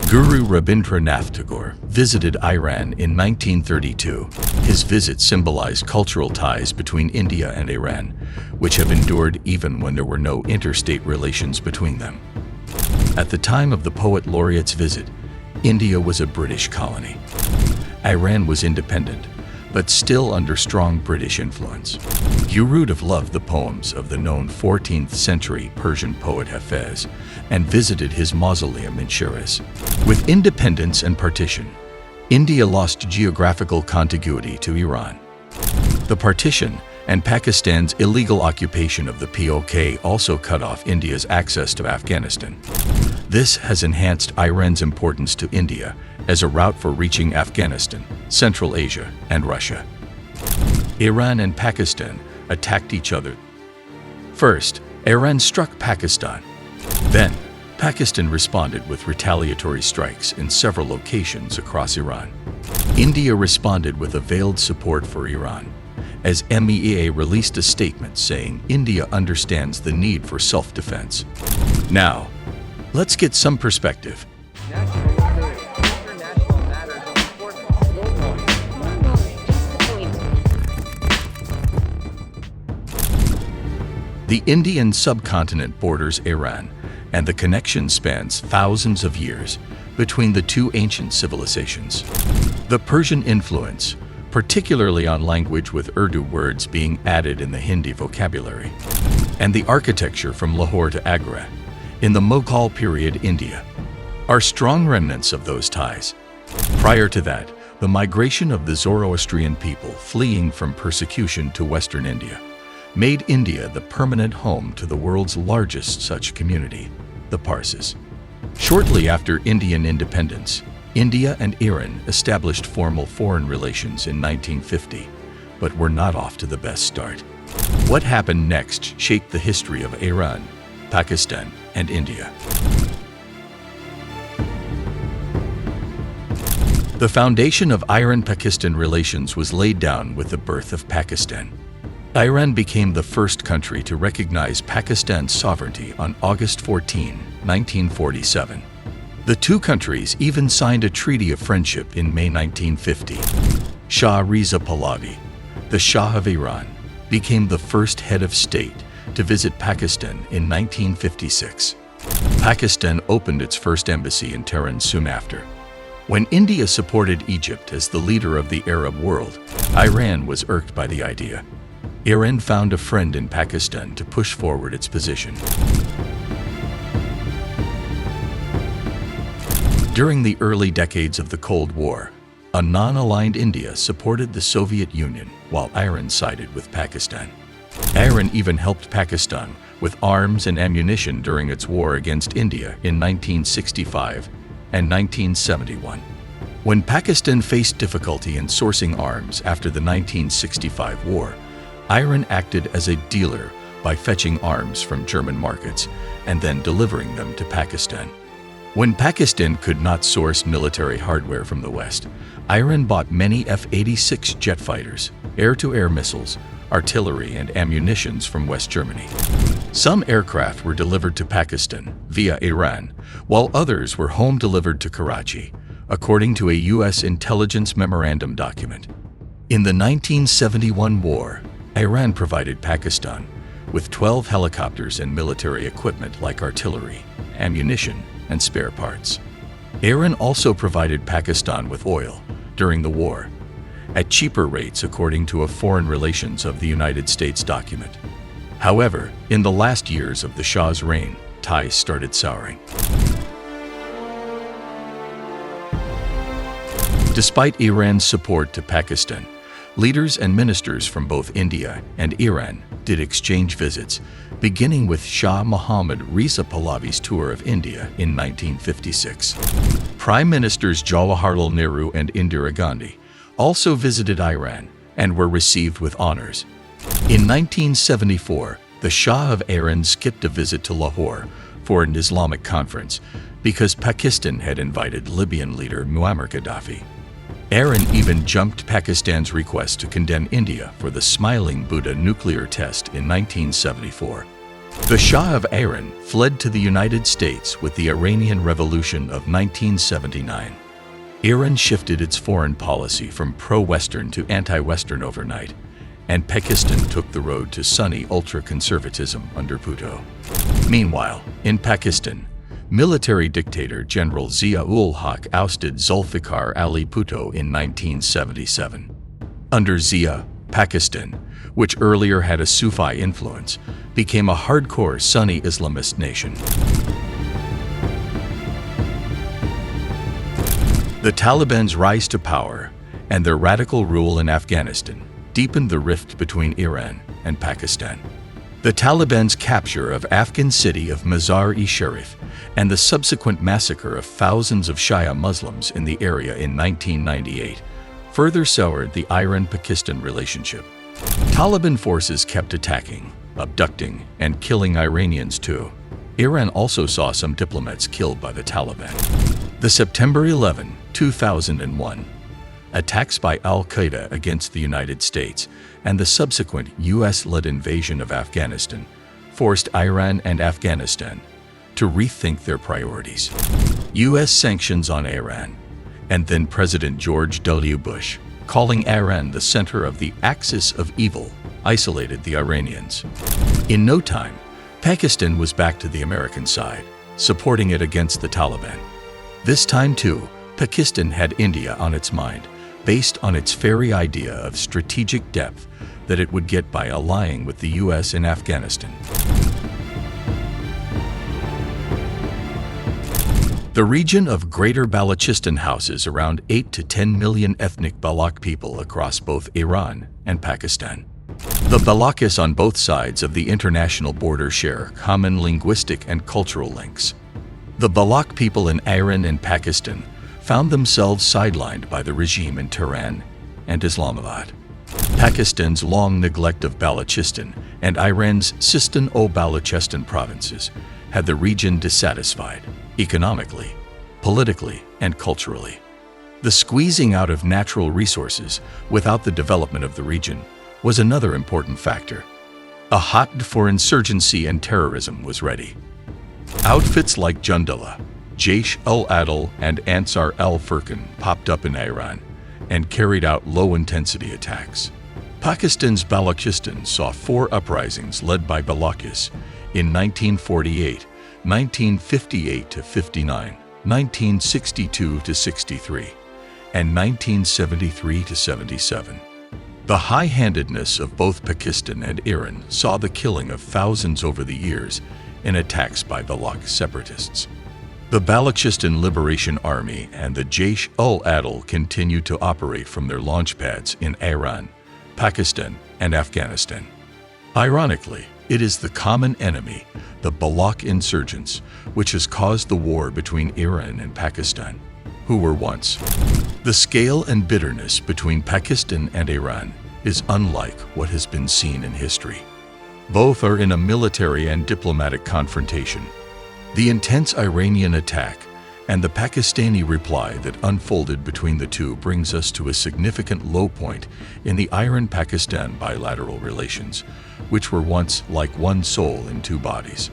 Guru Rabindranath Tagore visited Iran in 1932. His visit symbolized cultural ties between India and Iran, which have endured even when there were no interstate relations between them. At the time of the poet laureate's visit, India was a British colony. Iran was independent, but still under strong British influence. You would have loved the poems of the known 14th century Persian poet Hafez and visited his mausoleum in Shiraz. With independence and partition, India lost geographical contiguity to Iran. The partition and Pakistan's illegal occupation of the POK also cut off India's access to Afghanistan. This has enhanced Iran's importance to India as a route for reaching Afghanistan, Central Asia, and Russia. Iran and Pakistan attacked each other. First, Iran struck Pakistan. Then, Pakistan responded with retaliatory strikes in several locations across Iran. India responded with a veiled support for Iran, as MEA released a statement saying India understands the need for self-defense. Now, let's get some perspective. The Indian subcontinent borders Iran, and the connection spans thousands of years between the two ancient civilizations. The Persian influence, particularly on language with Urdu words being added in the Hindi vocabulary, and the architecture from Lahore to Agra, in the Mughal period India, are strong remnants of those ties. Prior to that, the migration of the Zoroastrian people fleeing from persecution to Western India made India the permanent home to the world's largest such community, the Parsis. Shortly after Indian independence, India and Iran established formal foreign relations in 1950, but were not off to the best start. What happened next shaped the history of Iran, Pakistan, and India. The foundation of Iran-Pakistan relations was laid down with the birth of Pakistan. Iran became the first country to recognize Pakistan's sovereignty on August 14, 1947. The two countries even signed a treaty of friendship in May 1950. Shah Reza Pahlavi, the Shah of Iran, became the first head of state to visit Pakistan in 1956. Pakistan opened its first embassy in Tehran soon after. When India supported Egypt as the leader of the Arab world, Iran was irked by the idea. Iran found a friend in Pakistan to push forward its position. During the early decades of the Cold War, a non-aligned India supported the Soviet Union while Iran sided with Pakistan. Iran even helped Pakistan with arms and ammunition during its war against India in 1965 and 1971. When Pakistan faced difficulty in sourcing arms after the 1965 war, Iran acted as a dealer by fetching arms from German markets and then delivering them to Pakistan. When Pakistan could not source military hardware from the West, Iran bought many F-86 jet fighters, air-to-air missiles, artillery, and ammunitions from West Germany. Some aircraft were delivered to Pakistan via Iran, while others were home-delivered to Karachi, according to a U.S. intelligence memorandum document. In the 1971 war, Iran provided Pakistan with 12 helicopters and military equipment like artillery, ammunition, and spare parts. Iran also provided Pakistan with oil during the war, at cheaper rates according to a Foreign Relations of the United States document. However, in the last years of the Shah's reign, ties started souring. Despite Iran's support to Pakistan, leaders and ministers from both India and Iran did exchange visits, beginning with Shah Mohammad Reza Pahlavi's tour of India in 1956. Prime Ministers Jawaharlal Nehru and Indira Gandhi also visited Iran and were received with honors. In 1974, the Shah of Iran skipped a visit to Lahore for an Islamic conference because Pakistan had invited Libyan leader Muammar Gaddafi. Iran even jumped Pakistan's request to condemn India for the Smiling Buddha nuclear test in 1974. The Shah of Iran fled to the United States with the Iranian Revolution of 1979. Iran shifted its foreign policy from pro-Western to anti-Western overnight, and Pakistan took the road to sunny ultra-conservatism under Bhutto. Meanwhile, in Pakistan, military dictator General Zia-ul-Haq ousted Zulfikar Ali Bhutto in 1977. Under Zia, Pakistan, which earlier had a Sufi influence, became a hardcore Sunni Islamist nation. The Taliban's rise to power and their radical rule in Afghanistan deepened the rift between Iran and Pakistan. The Taliban's capture of Afghan city of Mazar-e-Sharif and the subsequent massacre of thousands of Shia Muslims in the area in 1998 further soured the Iran-Pakistan relationship. Taliban forces kept attacking, abducting, and killing Iranians too. Iran also saw some diplomats killed by the Taliban. The September 11, 2001 attacks by al-Qaeda against the United States and the subsequent US-led invasion of Afghanistan forced Iran and Afghanistan to rethink their priorities. US sanctions on Iran, and then President George W. Bush, calling Iran the center of the axis of evil, isolated the Iranians. In no time, Pakistan was back to the American side, supporting it against the Taliban. This time too, Pakistan had India on its mind, based on its fairy idea of strategic depth that it would get by allying with the US in Afghanistan. The region of Greater Balochistan houses around 8 to 10 million ethnic Baloch people across both Iran and Pakistan. The Balochis on both sides of the international border share common linguistic and cultural links. The Baloch people in Iran and Pakistan found themselves sidelined by the regime in Tehran and Islamabad. Pakistan's long neglect of Balochistan and Iran's Sistan-o-Balochistan provinces had the region dissatisfied, economically, politically, and culturally. The squeezing out of natural resources without the development of the region was another important factor. A hotbed for insurgency and terrorism was ready. Outfits like Jundullah, Jaish al-Adl, and Ansar al-Furqan popped up in Iran and carried out low-intensity attacks. Pakistan's Balochistan saw 4 uprisings led by Balochis in 1948, 1958-59, 1962-63, and 1973-77. The high-handedness of both Pakistan and Iran saw the killing of thousands over the years in attacks by Baloch separatists. The Balochistan Liberation Army and the Jaish al-Adl continued to operate from their launch pads in Iran, Pakistan, and Afghanistan. Ironically, it is the common enemy, the Baloch insurgents, which has caused the war between Iran and Pakistan, who were once. The scale and bitterness between Pakistan and Iran is unlike what has been seen in history. Both are in a military and diplomatic confrontation. The intense Iranian attack and the Pakistani reply that unfolded between the two brings us to a significant low point in the Iran-Pakistan bilateral relations, which were once like one soul in 2 bodies.